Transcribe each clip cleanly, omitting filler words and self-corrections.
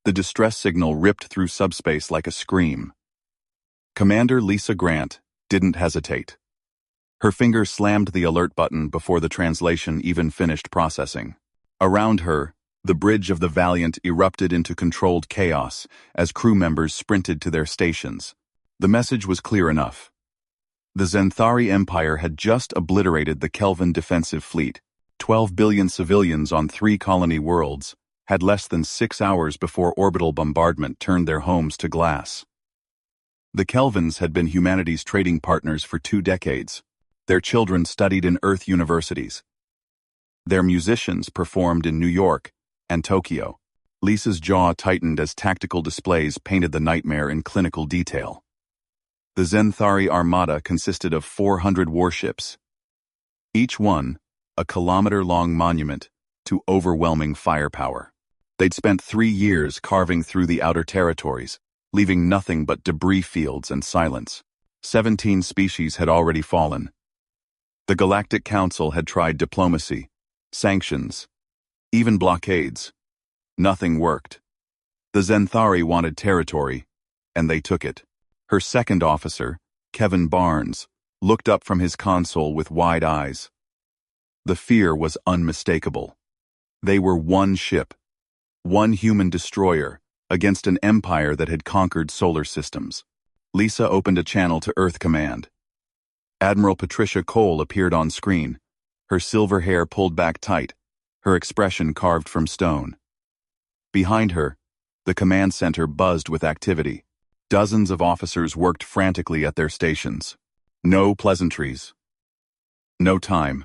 The distress signal ripped through subspace like a scream. Commander Lisa Grant didn't hesitate. Her finger slammed the alert button before the translation even finished processing. Around her, the bridge of the Valiant erupted into controlled chaos as crew members sprinted to their stations. The message was clear enough. The Zenthari Empire had just obliterated the Kelvin defensive fleet. 12 billion civilians on 3 colony worlds had less than 6 hours before orbital bombardment turned their homes to glass. The Kelvins had been humanity's trading partners for 2 decades. Their children studied in Earth universities. Their musicians performed in New York and Tokyo. Lisa's jaw tightened as tactical displays painted the nightmare in clinical detail. The Zenthari Armada consisted of 400 warships, each one a kilometer-long monument to overwhelming firepower. They'd spent 3 years carving through the outer territories, leaving nothing but debris fields and silence. 17 species had already fallen. The Galactic Council had tried diplomacy, sanctions, even blockades. Nothing worked. The Zenthari wanted territory, and they took it. Her second officer, Kevin Barnes, looked up from his console with wide eyes. The fear was unmistakable. They were one ship, one human destroyer, against an empire that had conquered solar systems. Lisa opened a channel to Earth Command. Admiral Patricia Cole appeared on screen, her silver hair pulled back tight, her expression carved from stone. Behind her, the command center buzzed with activity. Dozens of officers worked frantically at their stations. No pleasantries. No time.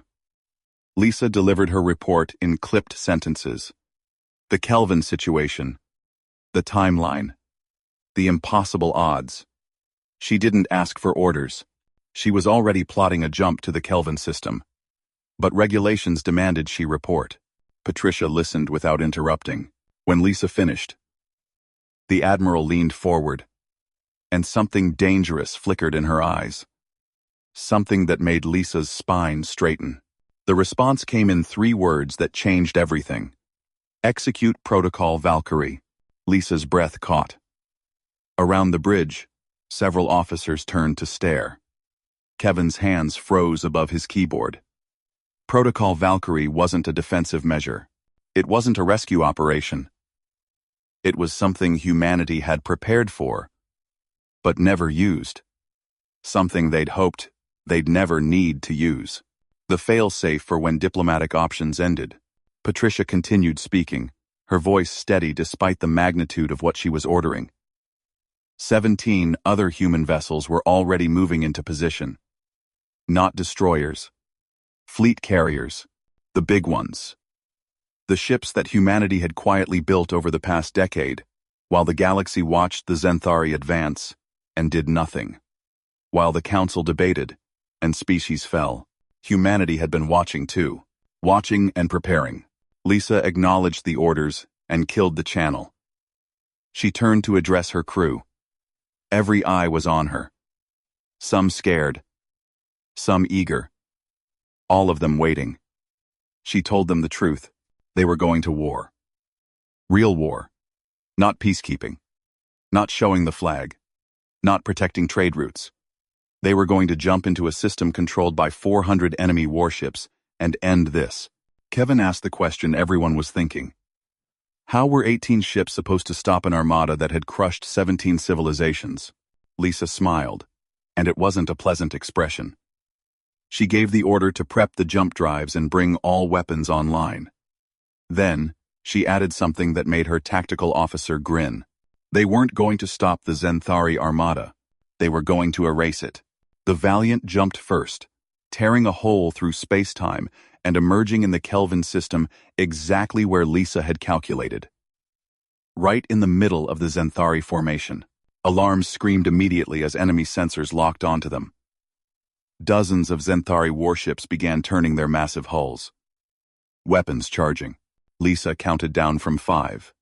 Lisa delivered her report in clipped sentences. The Kelvin situation. The timeline. The impossible odds. She didn't ask for orders. She was already plotting a jump to the Kelvin system. But regulations demanded she report. Patricia listened without interrupting. When Lisa finished, the Admiral leaned forward, and something dangerous flickered in her eyes. Something that made Lisa's spine straighten. The response came in 3 words that changed everything. Execute Protocol Valkyrie. Lisa's breath caught. Around the bridge, several officers turned to stare. Kevin's hands froze above his keyboard. Protocol Valkyrie wasn't a defensive measure. It wasn't a rescue operation. It was something humanity had prepared for, but never used. Something they'd hoped they'd never need to use. The fail-safe for when diplomatic options ended. Patricia continued speaking, her voice steady despite the magnitude of what she was ordering. 17 other human vessels were already moving into position. Not destroyers. Fleet carriers. The big ones. The ships that humanity had quietly built over the past decade, while the galaxy watched the Zenthari advance and did nothing. While the Council debated and species fell, humanity had been watching too. Watching and preparing. Lisa acknowledged the orders and killed the channel. She turned to address her crew. Every eye was on her. Some scared. Some eager. All of them waiting. She told them the truth. They were going to war. Real war. Not peacekeeping. Not showing the flag. Not protecting trade routes. They were going to jump into a system controlled by 400 enemy warships and end this. Kevin asked the question everyone was thinking. How were 18 ships supposed to stop an armada that had crushed 17 civilizations? Lisa smiled, and it wasn't a pleasant expression. She gave the order to prep the jump drives and bring all weapons online. Then, she added something that made her tactical officer grin. They weren't going to stop the Zenthari Armada. They were going to erase it. The Valiant jumped first, tearing a hole through space-time and emerging in the Kelvin system exactly where Lisa had calculated. Right in the middle of the Zenthari formation. Alarms screamed immediately as enemy sensors locked onto them. Dozens of Zenthari warships began turning their massive hulls. Weapons charging. Lisa counted down from 5.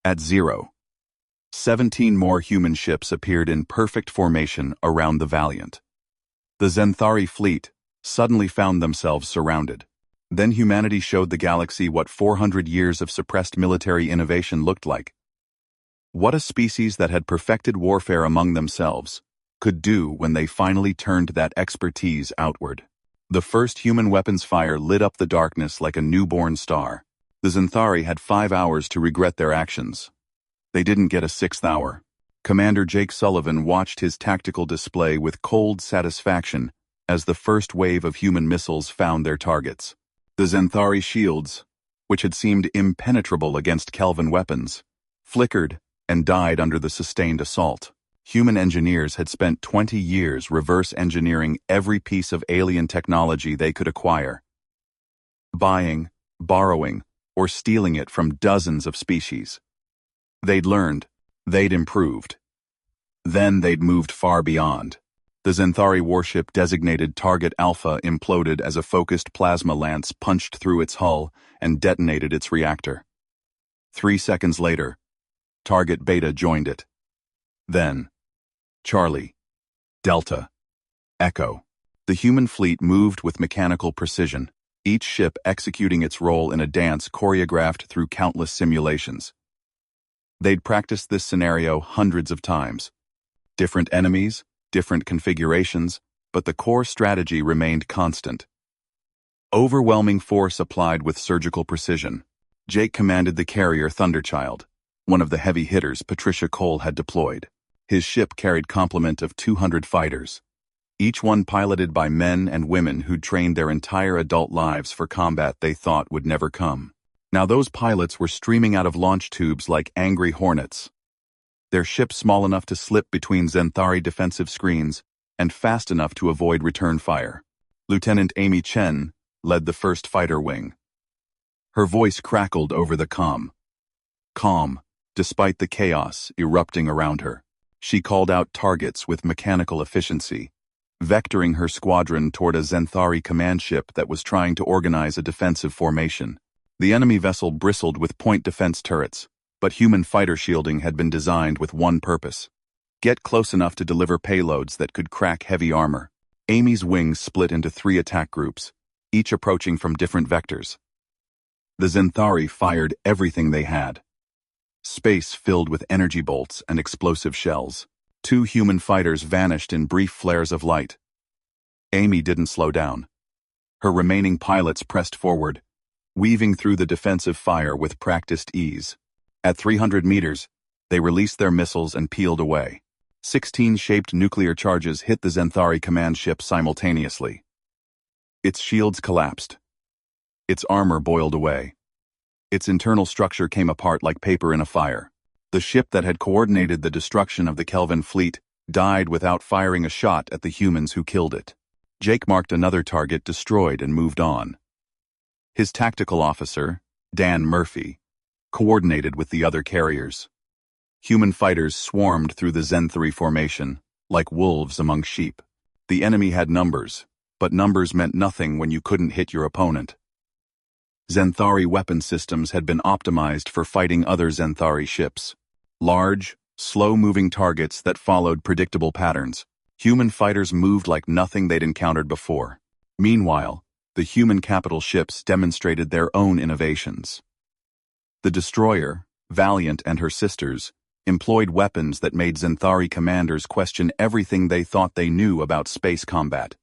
At 0. 17 more human ships appeared in perfect formation around the Valiant. The Zenthari fleet suddenly found themselves surrounded. Then humanity showed the galaxy what 400 years of suppressed military innovation looked like. What a species that had perfected warfare among themselves could do when they finally turned that expertise outward. The first human weapons fire lit up the darkness like a newborn star. The Xanthari had 5 hours to regret their actions. They didn't get a 6th hour. Commander Jake Sullivan watched his tactical display with cold satisfaction as the first wave of human missiles found their targets. The Xanthari shields, which had seemed impenetrable against Kelvin weapons, flickered and died under the sustained assault. Human engineers had spent 20 years reverse engineering every piece of alien technology they could acquire, buying, borrowing, or stealing it from dozens of species. They'd learned, they'd improved. Then they'd moved far beyond. The Xanthari warship designated Target Alpha imploded as a focused plasma lance punched through its hull and detonated its reactor. 3 seconds later, Target Beta joined it. Then, Charlie, Delta, Echo. The human fleet moved with mechanical precision, each ship executing its role in a dance choreographed through countless simulations. They'd practiced this scenario hundreds of times. Different enemies, different configurations, but the core strategy remained constant. Overwhelming force applied with surgical precision. Jake commanded the carrier Thunderchild, one of the heavy hitters Patricia Cole had deployed. His ship carried complement of 200 fighters, each one piloted by men and women who'd trained their entire adult lives for combat they thought would never come. Now those pilots were streaming out of launch tubes like angry hornets, their ship small enough to slip between Xanthari defensive screens and fast enough to avoid return fire. Lieutenant Amy Chen led the first fighter wing. Her voice crackled over the calm, despite the chaos erupting around her. She called out targets with mechanical efficiency, vectoring her squadron toward a Xanthari command ship that was trying to organize a defensive formation. The enemy vessel bristled with point defense turrets, but human fighter shielding had been designed with one purpose: get close enough to deliver payloads that could crack heavy armor. Amy's wings split into 3 attack groups, each approaching from different vectors. The Xanthari fired everything they had. Space filled with energy bolts and explosive shells. 2 human fighters vanished in brief flares of light. Amy didn't slow down. Her remaining pilots pressed forward, weaving through the defensive fire with practiced ease. At 300 meters, they released their missiles and peeled away. 16 shaped nuclear charges hit the Xanthari command ship simultaneously. Its shields collapsed. Its armor boiled away. Its internal structure came apart like paper in a fire. The ship that had coordinated the destruction of the Kelvin fleet died without firing a shot at the humans who killed it. Jake marked another target destroyed and moved on. His tactical officer, Dan Murphy, coordinated with the other carriers. Human fighters swarmed through the Xanthari formation, like wolves among sheep. The enemy had numbers, but numbers meant nothing when you couldn't hit your opponent. Xanthari weapon systems had been optimized for fighting other Xanthari ships. Large, slow-moving targets that followed predictable patterns. Human fighters moved like nothing they'd encountered before. Meanwhile, the human capital ships demonstrated their own innovations. The destroyer, Valiant and her sisters, employed weapons that made Xanthari commanders question everything they thought they knew about space combat.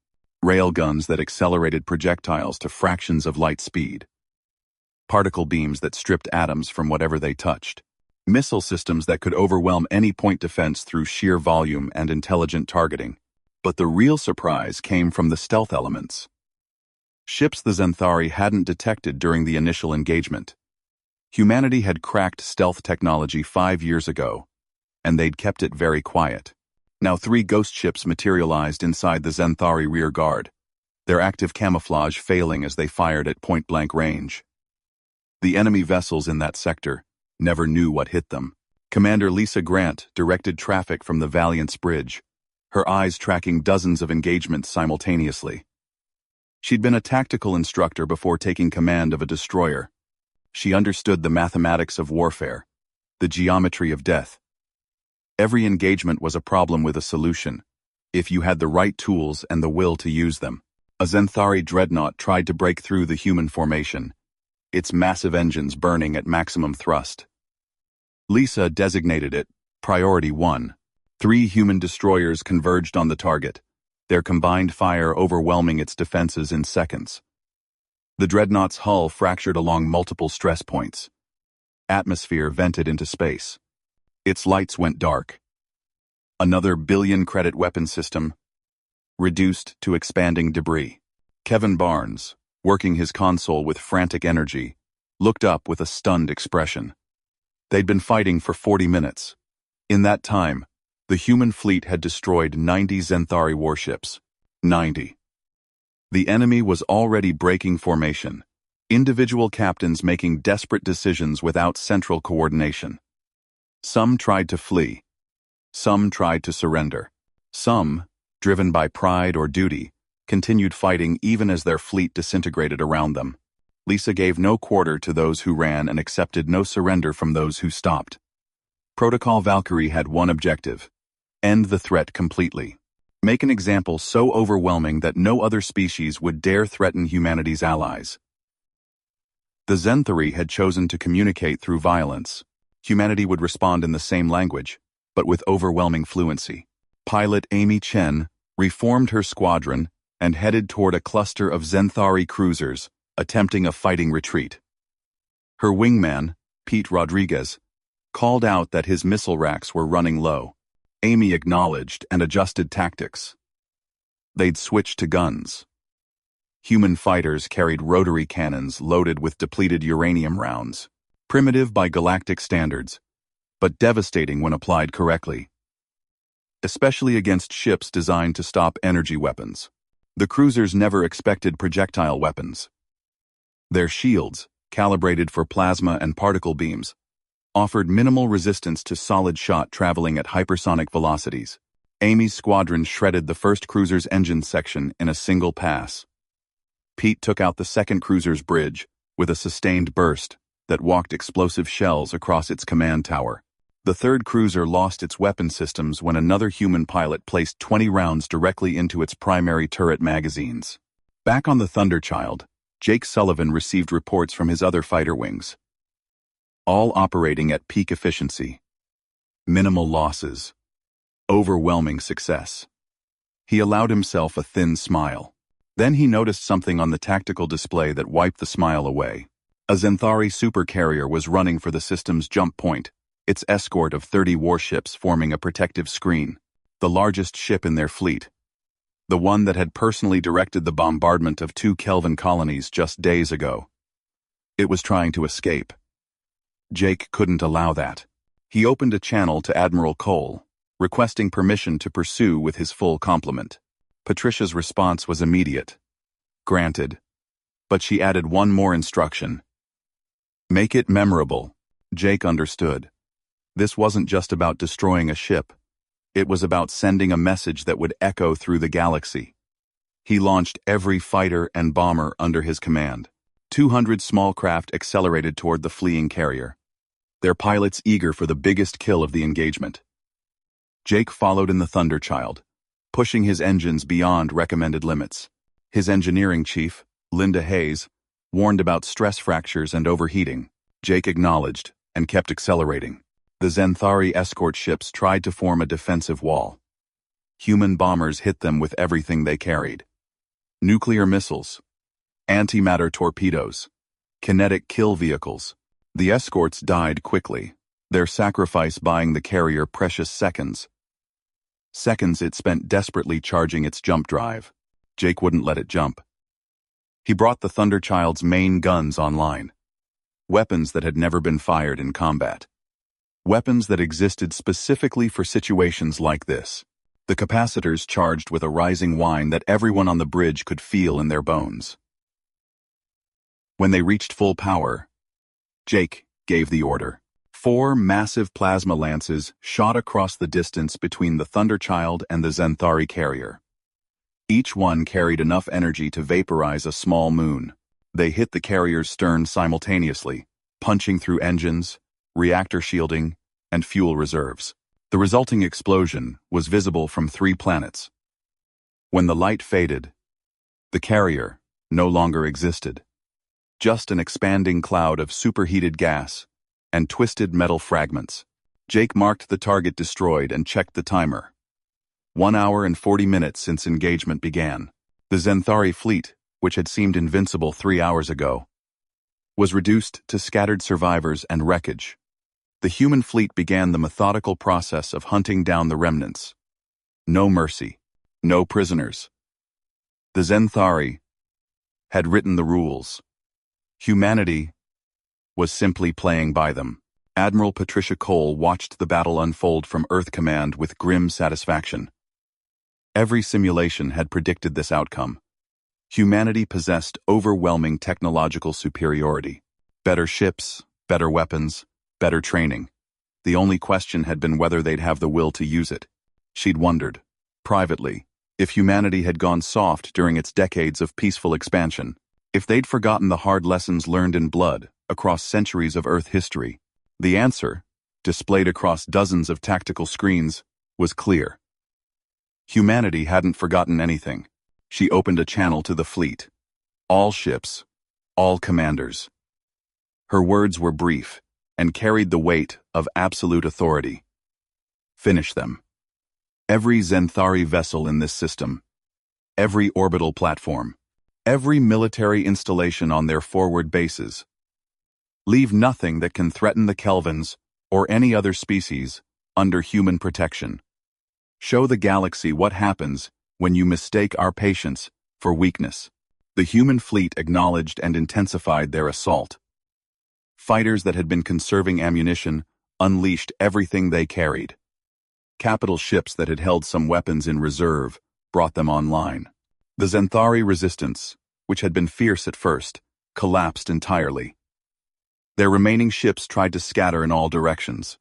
Railguns that accelerated projectiles to fractions of light speed. Particle beams that stripped atoms from whatever they touched. Missile systems that could overwhelm any point defense through sheer volume and intelligent targeting. But the real surprise came from the stealth elements. Ships the Xanthari hadn't detected during the initial engagement. Humanity had cracked stealth technology 5 years ago, and they'd kept it very quiet. Now 3 ghost ships materialized inside the Xanthari rear guard, their active camouflage failing as they fired at point-blank range. The enemy vessels in that sector never knew what hit them. Commander Lisa Grant directed traffic from the Valiant's bridge, her eyes tracking dozens of engagements simultaneously. She'd been a tactical instructor before taking command of a destroyer. She understood the mathematics of warfare, the geometry of death. Every engagement was a problem with a solution, if you had the right tools and the will to use them. A Xanthari dreadnought tried to break through the human formation, its massive engines burning at maximum thrust. Lisa designated it Priority 1. 3 human destroyers converged on the target, their combined fire overwhelming its defenses in seconds. The dreadnought's hull fractured along multiple stress points. Atmosphere vented into space. Its lights went dark. Another billion-credit weapon system reduced to expanding debris. Kevin Barnes, working his console with frantic energy, looked up with a stunned expression. They'd been fighting for 40 minutes. In that time, the human fleet had destroyed 90 Zenthari warships. 90. The enemy was already breaking formation, individual captains making desperate decisions without central coordination. Some tried to flee. Some tried to surrender. Some, driven by pride or duty, continued fighting even as their fleet disintegrated around them. Lisa gave no quarter to those who ran and accepted no surrender from those who stopped. Protocol Valkyrie had one objective: end the threat completely. Make an example so overwhelming that no other species would dare threaten humanity's allies. The Zenthari had chosen to communicate through violence. Humanity would respond in the same language, but with overwhelming fluency. Pilot Amy Chen reformed her squadron and headed toward a cluster of Zenthari cruisers, attempting a fighting retreat. Her wingman, Pete Rodriguez, called out that his missile racks were running low. Amy acknowledged and adjusted tactics. They'd switched to guns. Human fighters carried rotary cannons loaded with depleted uranium rounds, primitive by galactic standards, but devastating when applied correctly, especially against ships designed to stop energy weapons. The cruisers never expected projectile weapons. Their shields, calibrated for plasma and particle beams, offered minimal resistance to solid shot traveling at hypersonic velocities. Amy's squadron shredded the first cruiser's engine section in a single pass. Pete took out the second cruiser's bridge with a sustained burst that walked explosive shells across its command tower. The third cruiser lost its weapon systems when another human pilot placed 20 rounds directly into its primary turret magazines. Back on the Thunderchild, Jake Sullivan received reports from his other fighter wings, all operating at peak efficiency. Minimal losses. Overwhelming success. He allowed himself a thin smile. Then he noticed something on the tactical display that wiped the smile away. A Zenthari supercarrier was running for the system's jump point, its escort of 30 warships forming a protective screen, the largest ship in their fleet. The one that had personally directed the bombardment of 2 Kelvin colonies just days ago. It was trying to escape. Jake couldn't allow that. He opened a channel to Admiral Cole, requesting permission to pursue with his full complement. Patricia's response was immediate. Granted. But she added one more instruction. Make it memorable. Jake understood. This wasn't just about destroying a ship. It was about sending a message that would echo through the galaxy. He launched every fighter and bomber under his command. 200 small craft accelerated toward the fleeing carrier, their pilots eager for the biggest kill of the engagement. Jake followed in the Thunderchild, pushing his engines beyond recommended limits. His engineering chief, Linda Hayes, warned about stress fractures and overheating. Jake acknowledged and kept accelerating. The Zenthari escort ships tried to form a defensive wall. Human bombers hit them with everything they carried. Nuclear missiles, antimatter torpedoes, kinetic kill vehicles. The escorts died quickly, their sacrifice buying the carrier precious seconds. Seconds it spent desperately charging its jump drive. Jake wouldn't let it jump. He brought the Thunderchild's main guns online. Weapons that had never been fired in combat. Weapons that existed specifically for situations like this. The capacitors charged with a rising whine that everyone on the bridge could feel in their bones. When they reached full power, Jake gave the order. 4 massive plasma lances shot across the distance between the Thunderchild and the Zenthari carrier. Each one carried enough energy to vaporize a small moon. They hit the carrier's stern simultaneously, punching through engines, reactor shielding, and fuel reserves. The resulting explosion was visible from 3 planets. When the light faded, the carrier no longer existed. Just an expanding cloud of superheated gas, and twisted metal fragments. Jake marked the target destroyed and checked the timer. 1 hour and 40 minutes since engagement began. The Zenthari fleet, which had seemed invincible 3 hours ago, was reduced to scattered survivors and wreckage. The human fleet began the methodical process of hunting down the remnants. No mercy, no prisoners. The Zenthari had written the rules. Humanity was simply playing by them. Admiral Patricia Cole watched the battle unfold from Earth Command with grim satisfaction. Every simulation had predicted this outcome. Humanity possessed overwhelming technological superiority. Better ships, better weapons, better training. The only question had been whether they'd have the will to use it. She'd wondered, privately, if humanity had gone soft during its decades of peaceful expansion, if they'd forgotten the hard lessons learned in blood across centuries of Earth history. The answer, displayed across dozens of tactical screens, was clear. Humanity hadn't forgotten anything. She opened a channel to the fleet. All ships, all commanders. Her words were brief and carried the weight of absolute authority. Finish them. Every Zenthari vessel in this system, every orbital platform, every military installation on their forward bases. Leave nothing that can threaten the Kelvins or any other species under human protection. Show the galaxy what happens when you mistake our patience for weakness. The human fleet acknowledged and intensified their assault. Fighters that had been conserving ammunition unleashed everything they carried. Capital ships that had held some weapons in reserve brought them online. The Zenthari resistance, which had been fierce at first, collapsed entirely. Their remaining ships tried to scatter in all directions.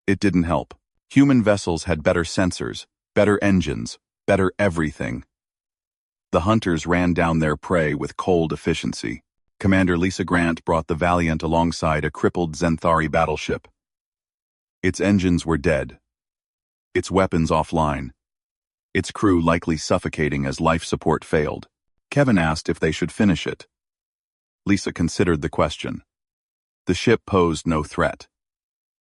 It didn't help. Human vessels had better sensors, better engines, better everything. The hunters ran down their prey with cold efficiency. Commander Lisa Grant brought the Valiant alongside a crippled Zenthari battleship. Its engines were dead. Its weapons offline. Its crew likely suffocating as life support failed. Kevin asked if they should finish it. Lisa considered the question. The ship posed no threat.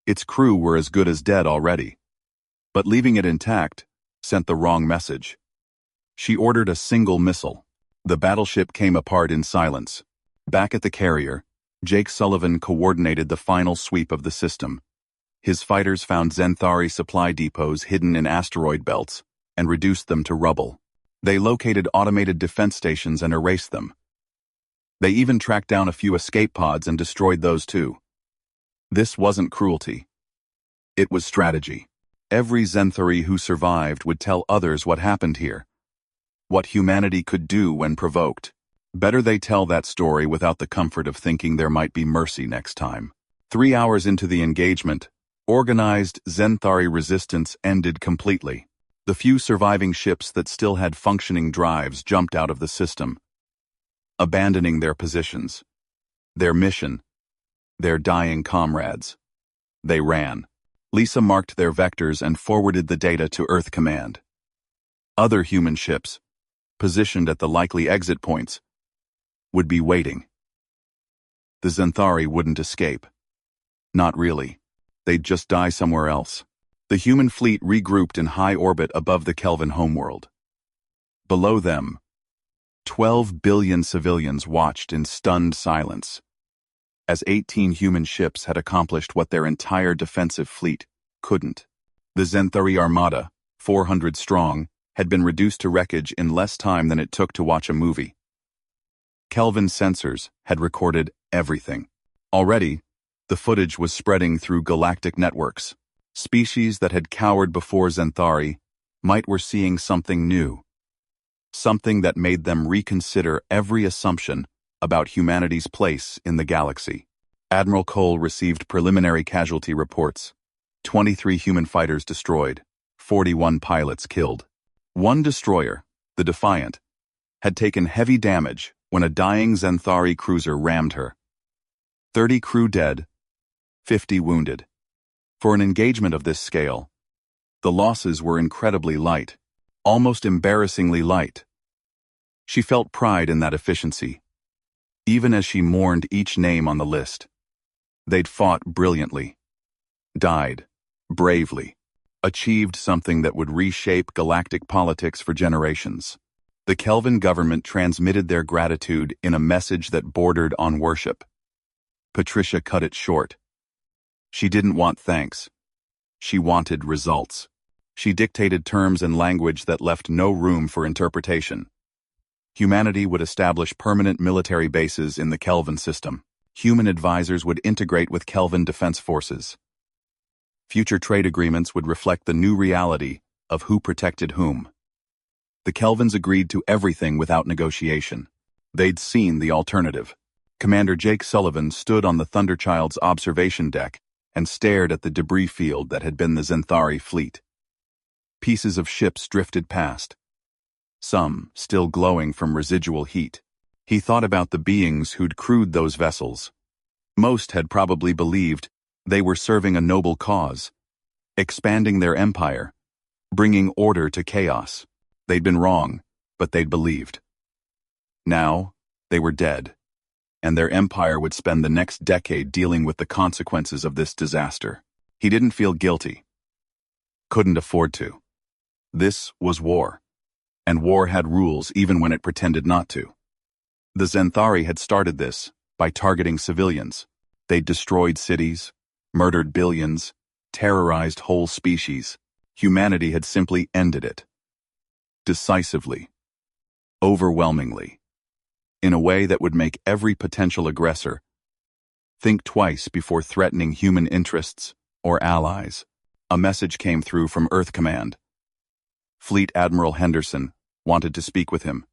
Its crew were as good as dead already. But leaving it intact sent the wrong message. She ordered a single missile. The battleship came apart in silence. Back at the carrier, Jake Sullivan coordinated the final sweep of the system. His fighters found Zenthari supply depots hidden in asteroid belts and reduced them to rubble. They located automated defense stations and erased them. They even tracked down a few escape pods and destroyed those too. This wasn't cruelty. It was strategy. Every Zenthari who survived would tell others what happened here. What humanity could do when provoked. Better they tell that story without the comfort of thinking there might be mercy next time. 3 hours into the engagement, organized Zenthari resistance ended completely. The few surviving ships that still had functioning drives jumped out of the system, abandoning their positions, their mission, their dying comrades. They ran. Lisa marked their vectors and forwarded the data to Earth Command. Other human ships, positioned at the likely exit points, would be waiting. The Zenthari wouldn't escape. Not really. They'd just die somewhere else. The human fleet regrouped in high orbit above the Kelvin homeworld. Below them, 12 billion civilians watched in stunned silence, as 18 human ships had accomplished what their entire defensive fleet couldn't. The Zenthari Armada, 400 strong, had been reduced to wreckage in less time than it took to watch a movie. Kelvin sensors had recorded everything. Already, the footage was spreading through galactic networks. Species that had cowered before Zenthari were seeing something new. Something that made them reconsider every assumption about humanity's place in the galaxy. Admiral Cole received preliminary casualty reports. 23 human fighters destroyed, 41 pilots killed. One destroyer, the Defiant, had taken heavy damage when a dying Zenthari cruiser rammed her. 30 crew dead, 50 wounded. For an engagement of this scale, the losses were incredibly light, almost embarrassingly light. She felt pride in that efficiency, even as she mourned each name on the list. They'd fought brilliantly, died bravely, achieved something that would reshape galactic politics for generations. The Kelvin government transmitted their gratitude in a message that bordered on worship. Patricia cut it short. She didn't want thanks. She wanted results. She dictated terms and language that left no room for interpretation. Humanity would establish permanent military bases in the Kelvin system. Human advisors would integrate with Kelvin defense forces. Future trade agreements would reflect the new reality of who protected whom. The Kelvins agreed to everything without negotiation. They'd seen the alternative. Commander Jake Sullivan stood on the Thunderchild's observation deck and stared at the debris field that had been the Zenthari fleet. Pieces of ships drifted past, some still glowing from residual heat. He thought about the beings who'd crewed those vessels. Most had probably believed they were serving a noble cause, expanding their empire, bringing order to chaos. They'd been wrong, but they'd believed. Now, they were dead, and their empire would spend the next decade dealing with the consequences of this disaster. He didn't feel guilty. Couldn't afford to. This was war, and war had rules even when it pretended not to. The Zenthari had started this by targeting civilians. They'd destroyed cities, murdered billions, terrorized whole species. Humanity had simply ended it. Decisively, overwhelmingly, in a way that would make every potential aggressor think twice before threatening human interests or allies. A message came through from Earth Command. Fleet Admiral Henderson wanted to speak with him.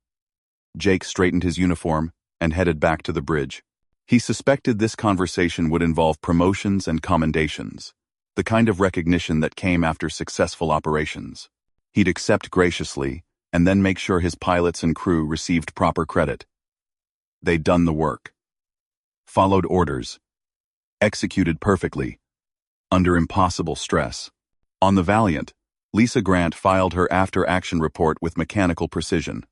Jake straightened his uniform and headed back to the bridge. He suspected this conversation would involve promotions and commendations, the kind of recognition that came after successful operations. He'd accept graciously and then make sure his pilots and crew received proper credit. They'd done the work, followed orders, executed perfectly, under impossible stress. On the Valiant, Lisa Grant filed her after-action report with mechanical precision.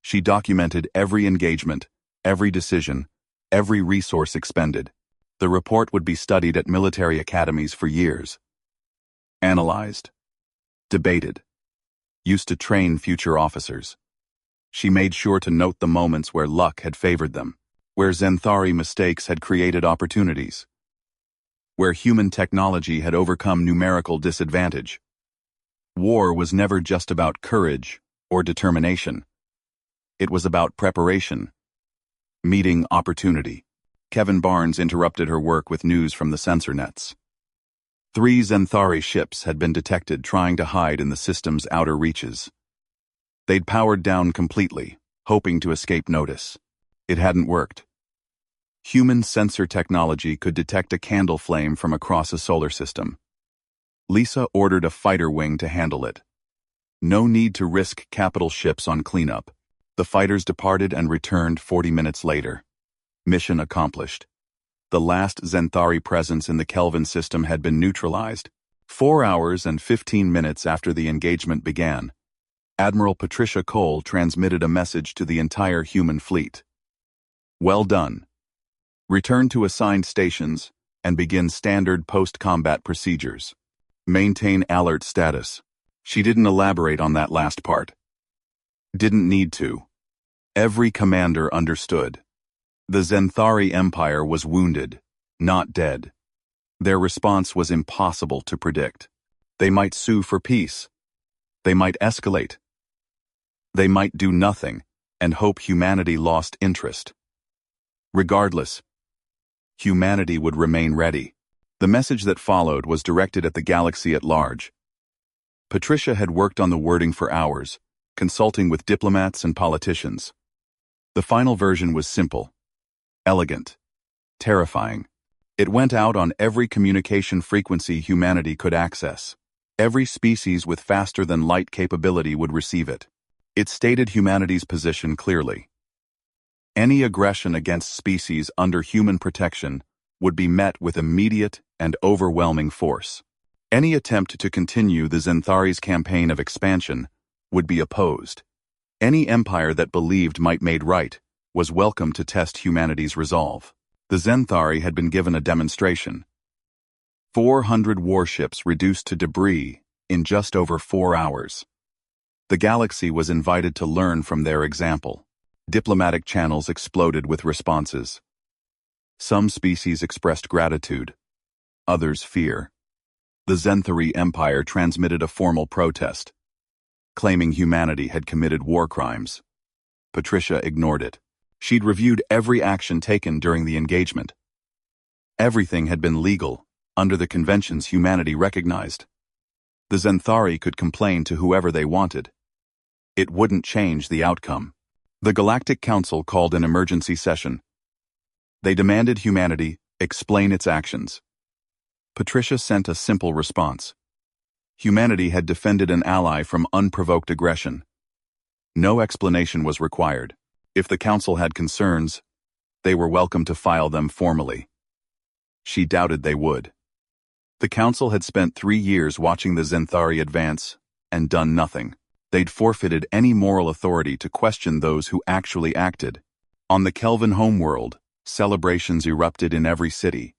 She documented every engagement, every decision, every resource expended. The report would be studied at military academies for years. Analyzed, debated, used to train future officers. She made sure to note the moments where luck had favored them, where Zenthari mistakes had created opportunities, where human technology had overcome numerical disadvantage. War was never just about courage or determination. It was about preparation, meeting opportunity. Kevin Barnes interrupted her work with news from the sensor nets. 3 Zenthari ships had been detected trying to hide in the system's outer reaches. They'd powered down completely, hoping to escape notice. It hadn't worked. Human sensor technology could detect a candle flame from across a solar system. Lisa ordered a fighter wing to handle it. No need to risk capital ships on cleanup. The fighters departed and returned 40 minutes later. Mission accomplished. The last Zenthari presence in the Kelvin system had been neutralized. 4 hours and 15 minutes after the engagement began, Admiral Patricia Cole transmitted a message to the entire human fleet. Well done. Return to assigned stations and begin standard post-combat procedures. Maintain alert status. She didn't elaborate on that last part. Didn't need to. Every commander understood. The Zenthari Empire was wounded, not dead. Their response was impossible to predict. They might sue for peace. They might escalate. They might do nothing and hope humanity lost interest. Regardless, humanity would remain ready. The message that followed was directed at the galaxy at large. Patricia had worked on the wording for hours, consulting with diplomats and politicians. The final version was simple, elegant, terrifying. It went out on every communication frequency humanity could access. Every species with faster-than-light capability would receive it. It stated humanity's position clearly. Any aggression against species under human protection would be met with immediate and overwhelming force. Any attempt to continue the Zenthari's campaign of expansion would be opposed. Any empire that believed might made right was welcome to test humanity's resolve. The Zenthari had been given a demonstration. 400 warships reduced to debris in just over 4 hours. The galaxy was invited to learn from their example. Diplomatic channels exploded with responses. Some species expressed gratitude, others fear. The Zenthari Empire transmitted a formal protest, claiming humanity had committed war crimes. Patricia ignored it. She'd reviewed every action taken during the engagement. Everything had been legal, under the conventions humanity recognized. The Zenthari could complain to whoever they wanted. It wouldn't change the outcome. The Galactic Council called an emergency session. They demanded humanity explain its actions. Patricia sent a simple response. Humanity had defended an ally from unprovoked aggression. No explanation was required. If the Council had concerns, they were welcome to file them formally. She doubted they would. The Council had spent 3 years watching the Zenthari advance and done nothing. They'd forfeited any moral authority to question those who actually acted. On the Kelvin homeworld, celebrations erupted in every city.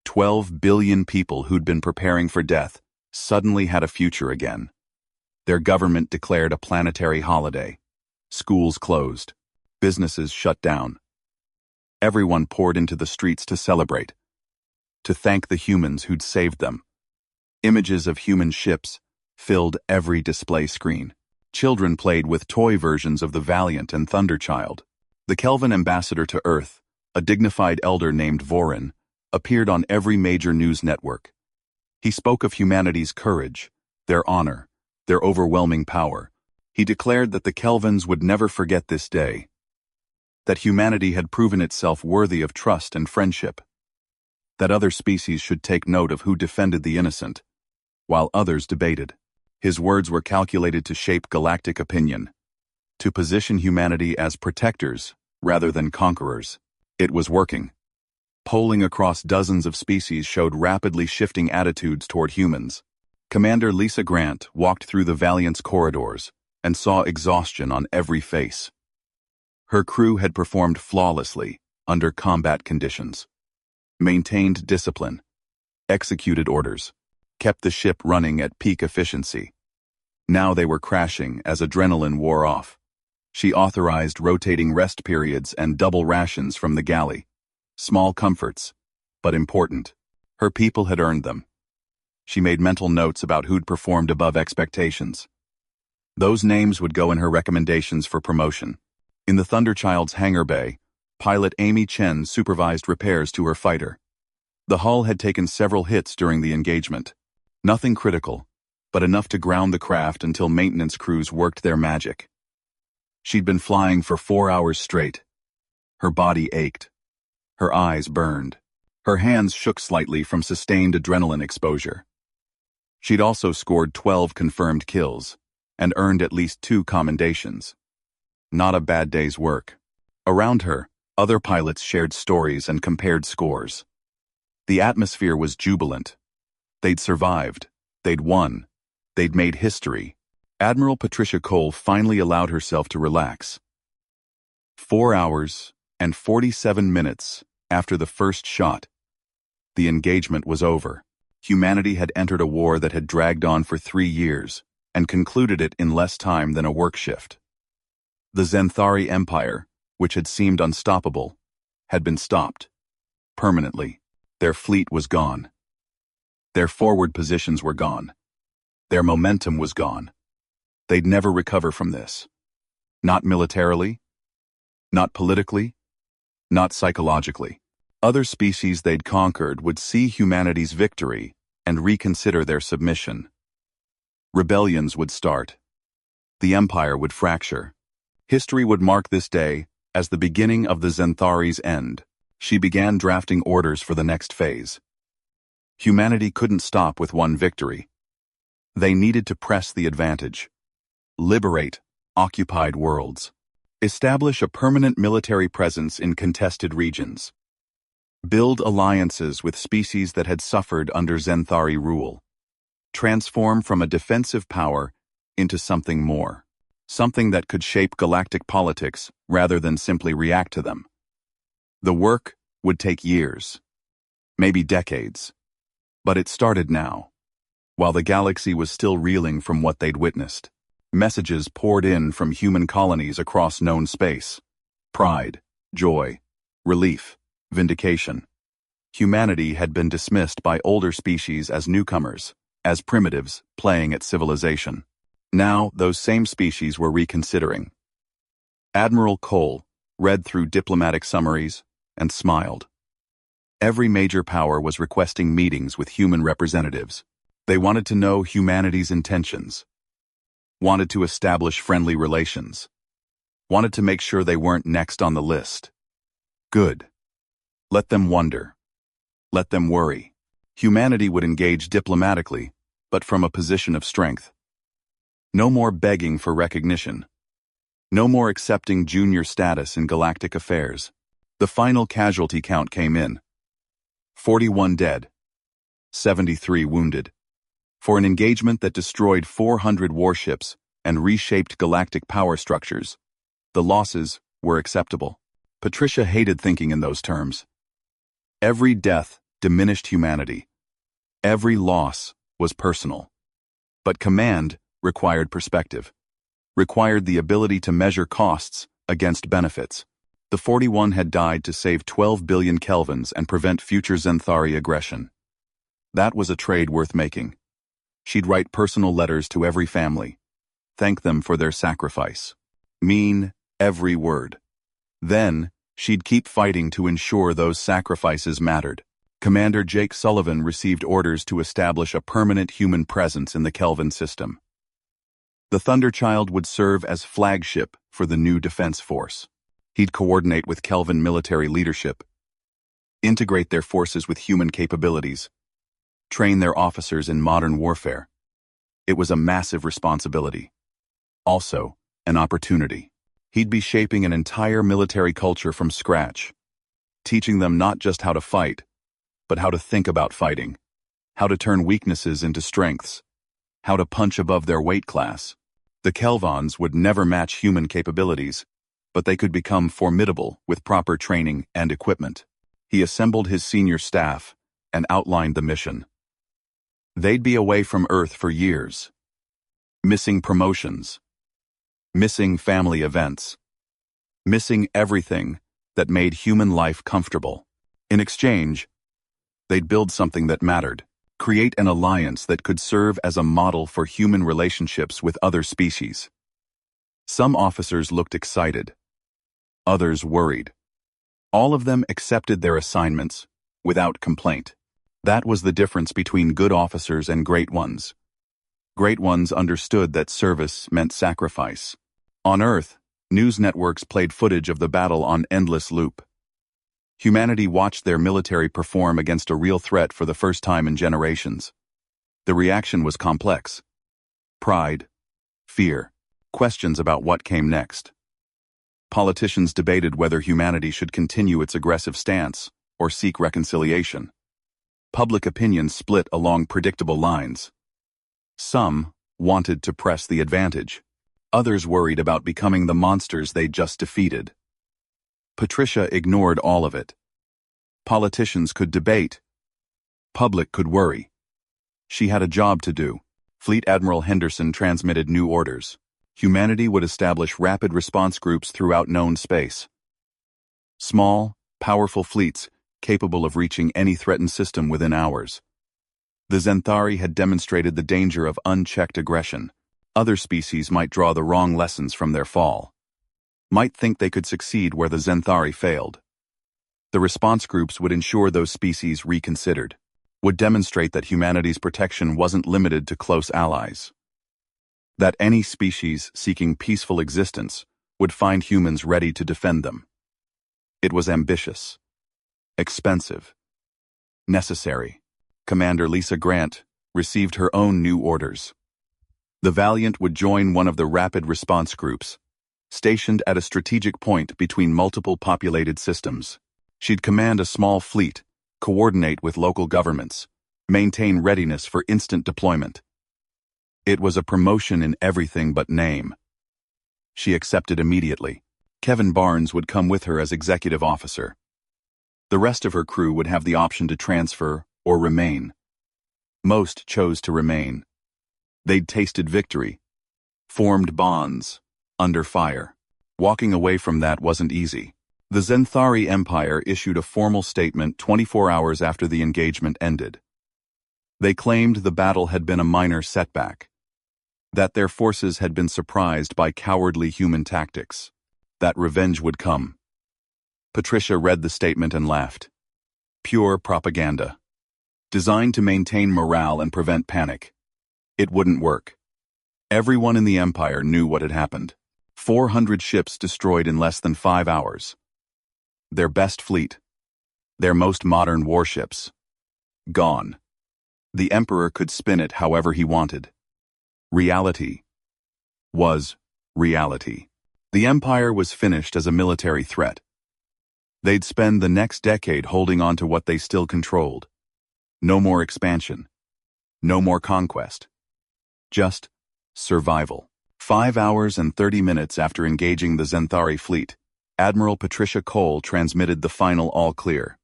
12 billion people who'd been preparing for death suddenly had a future again. Their government declared a planetary holiday. Schools closed. Businesses shut down. Everyone poured into the streets to celebrate, to thank the humans who'd saved them. Images of human ships filled every display screen. Children played with toy versions of the Valiant and Thunderchild. The Kelvin ambassador to Earth, a dignified elder named Vorin, appeared on every major news network. He spoke of humanity's courage, their honor, their overwhelming power. He declared that the Kelvins would never forget this day, that humanity had proven itself worthy of trust and friendship, that other species should take note of who defended the innocent, while others debated. His words were calculated to shape galactic opinion, to position humanity as protectors rather than conquerors. It was working. Polling across dozens of species showed rapidly shifting attitudes toward humans. Commander Lisa Grant walked through the Valiant's corridors and saw exhaustion on every face. Her crew had performed flawlessly under combat conditions, maintained discipline, executed orders, kept the ship running at peak efficiency. Now they were crashing as adrenaline wore off. She authorized rotating rest periods and double rations from the galley. Small comforts, but important. Her people had earned them. She made mental notes about who'd performed above expectations. Those names would go in her recommendations for promotion. In the Thunderchild's hangar bay, pilot Amy Chen supervised repairs to her fighter. The hull had taken several hits during the engagement. Nothing critical, but enough to ground the craft until maintenance crews worked their magic. She'd been flying for 4 hours straight. Her body ached. Her eyes burned. Her hands shook slightly from sustained adrenaline exposure. She'd also scored 12 confirmed kills and earned at least 2 commendations. Not a bad day's work. Around her, other pilots shared stories and compared scores. The atmosphere was jubilant. They'd survived. They'd won. They'd made history. Admiral Patricia Cole finally allowed herself to relax. 4 hours and 47 minutes after the first shot, the engagement was over. Humanity had entered a war that had dragged on for 3 years and concluded it in less time than a work shift. The Zenthari Empire, which had seemed unstoppable, had been stopped. Permanently. Their fleet was gone. Their forward positions were gone. Their momentum was gone. They'd never recover from this. Not militarily, not politically, not psychologically. Other species they'd conquered would see humanity's victory and reconsider their submission. Rebellions would start. The empire would fracture. History would mark this day as the beginning of the Zenthari's end. She began drafting orders for the next phase. Humanity couldn't stop with one victory. They needed to press the advantage. Liberate occupied worlds. Establish a permanent military presence in contested regions. Build alliances with species that had suffered under Zenthari rule. Transform from a defensive power into something more. Something that could shape galactic politics rather than simply react to them. The work would take years, maybe decades. But it started now. While the galaxy was still reeling from what they'd witnessed, messages poured in from human colonies across known space. Pride, joy, relief, vindication. Humanity had been dismissed by older species as newcomers, as primitives playing at civilization. Now, those same species were reconsidering. Admiral Cole read through diplomatic summaries and smiled. Every major power was requesting meetings with human representatives. They wanted to know humanity's intentions, wanted to establish friendly relations, wanted to make sure they weren't next on the list. Good. Let them wonder. Let them worry. Humanity would engage diplomatically, but from a position of strength. No more begging for recognition. No more accepting junior status in galactic affairs. The final casualty count came in. 41 dead. 73 wounded. For an engagement that destroyed 400 warships and reshaped galactic power structures, the losses were acceptable. Patricia hated thinking in those terms. Every death diminished humanity. Every loss was personal. But command required perspective, required the ability to measure costs against benefits. The 41 had died to save 12 billion kelvins and prevent future Zenthari aggression. That was a trade worth making. She'd write personal letters to every family, thank them for their sacrifice. Mean every word. Then, she'd keep fighting to ensure those sacrifices mattered. Commander Jake Sullivan received orders to establish a permanent human presence in the Kelvin system. The Thunderchild would serve as flagship for the new defense force. He'd coordinate with Kelvin military leadership, integrate their forces with human capabilities, train their officers in modern warfare. It was a massive responsibility. Also, an opportunity. He'd be shaping an entire military culture from scratch, teaching them not just how to fight, but how to think about fighting, how to turn weaknesses into strengths, how to punch above their weight class. The Kelvons would never match human capabilities, but they could become formidable with proper training and equipment. He assembled his senior staff and outlined the mission. They'd be away from Earth for years, missing promotions, missing family events, missing everything that made human life comfortable. In exchange, they'd build something that mattered, create an alliance that could serve as a model for human relationships with other species. Some officers looked excited, others worried. All of them accepted their assignments without complaint. That was the difference between good officers and great ones. Great ones understood that service meant sacrifice. On Earth, news networks played footage of the battle on endless loop. Humanity watched their military perform against a real threat for the first time in generations. The reaction was complex. Pride, fear, questions about what came next. Politicians debated whether humanity should continue its aggressive stance or seek reconciliation. Public opinion split along predictable lines. Some wanted to press the advantage. Others worried about becoming the monsters they'd just defeated. Patricia ignored all of it. Politicians could debate. Public could worry. She had a job to do. Fleet Admiral Henderson transmitted new orders. Humanity would establish rapid response groups throughout known space. Small, powerful fleets capable of reaching any threatened system within hours. The Zenthari had demonstrated the danger of unchecked aggression. Other species might draw the wrong lessons from their fall. Might think they could succeed where the Zenthari failed. The response groups would ensure those species reconsidered, would demonstrate that humanity's protection wasn't limited to close allies. That any species seeking peaceful existence would find humans ready to defend them. It was ambitious, expensive, necessary. Commander Lisa Grant received her own new orders. The Valiant would join one of the rapid response groups, stationed at a strategic point between multiple populated systems. She'd command a small fleet, coordinate with local governments, maintain readiness for instant deployment. It was a promotion in everything but name. She accepted immediately. Kevin Barnes would come with her as executive officer. The rest of her crew would have the option to transfer or remain. Most chose to remain. They'd tasted victory, formed bonds, under fire. Walking away from that wasn't easy. The Zenthari Empire issued a formal statement 24 hours after the engagement ended. They claimed the battle had been a minor setback, that their forces had been surprised by cowardly human tactics, that revenge would come. Patricia read the statement and laughed. Pure propaganda. Designed to maintain morale and prevent panic. It wouldn't work. Everyone in the Empire knew what had happened. 400 ships destroyed in less than 5 hours. Their best fleet, their most modern warships, gone. The Emperor could spin it however he wanted. Reality was reality. The Empire was finished as a military threat. They'd spend the next decade holding on to what they still controlled. No more expansion. No more conquest. Just survival. 5 hours and 30 minutes after engaging the Zenthari fleet, Admiral Patricia Cole transmitted the final all-clear.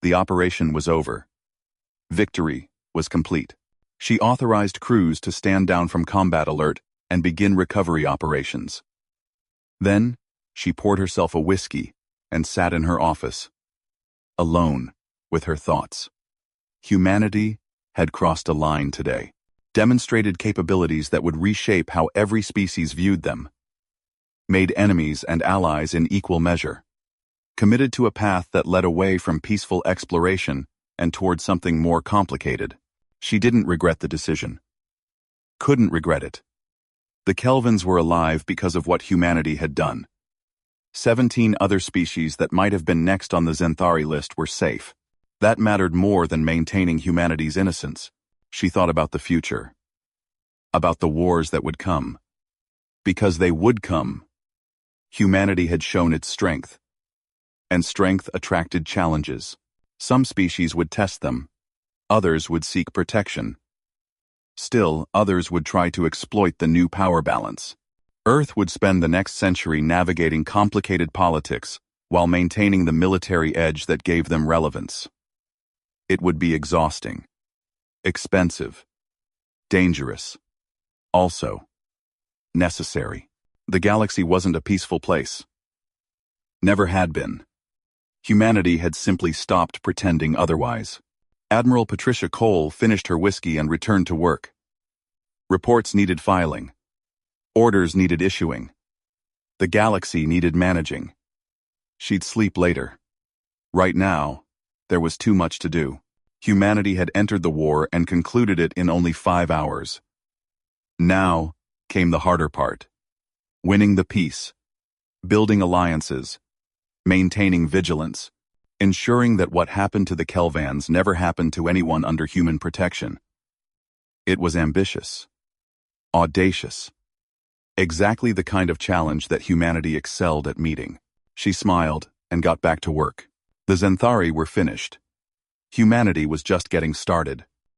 The operation was over. Victory was complete. She authorized crews to stand down from combat alert and begin recovery operations. Then, she poured herself a whiskey and sat in her office, alone with her thoughts. Humanity had crossed a line today, demonstrated capabilities that would reshape how every species viewed them, made enemies and allies in equal measure, committed to a path that led away from peaceful exploration and toward something more complicated. She didn't regret the decision. Couldn't regret it. The Kelvins were alive because of what humanity had done. 17 other species that might have been next on the Zenthari list were safe. That mattered more than maintaining humanity's innocence. She thought about the future. About the wars that would come. Because they would come. Humanity had shown its strength. And strength attracted challenges. Some species would test them. Others would seek protection. Still, others would try to exploit the new power balance. Earth would spend the next century navigating complicated politics while maintaining the military edge that gave them relevance. It would be exhausting, expensive, dangerous, also necessary. The galaxy wasn't a peaceful place. Never had been. Humanity had simply stopped pretending otherwise. Admiral Patricia Cole finished her whiskey and returned to work. Reports needed filing. Orders needed issuing. The galaxy needed managing. She'd sleep later. Right now, there was too much to do. Humanity had entered the war and concluded it in only 5 hours. Now came the harder part. Winning the peace. Building alliances. Maintaining vigilance. Ensuring that what happened to the Kelvans never happened to anyone under human protection. It was ambitious. Audacious. Exactly the kind of challenge that humanity excelled at meeting. She smiled and got back to work. The Zenthari were finished. Humanity was just getting started.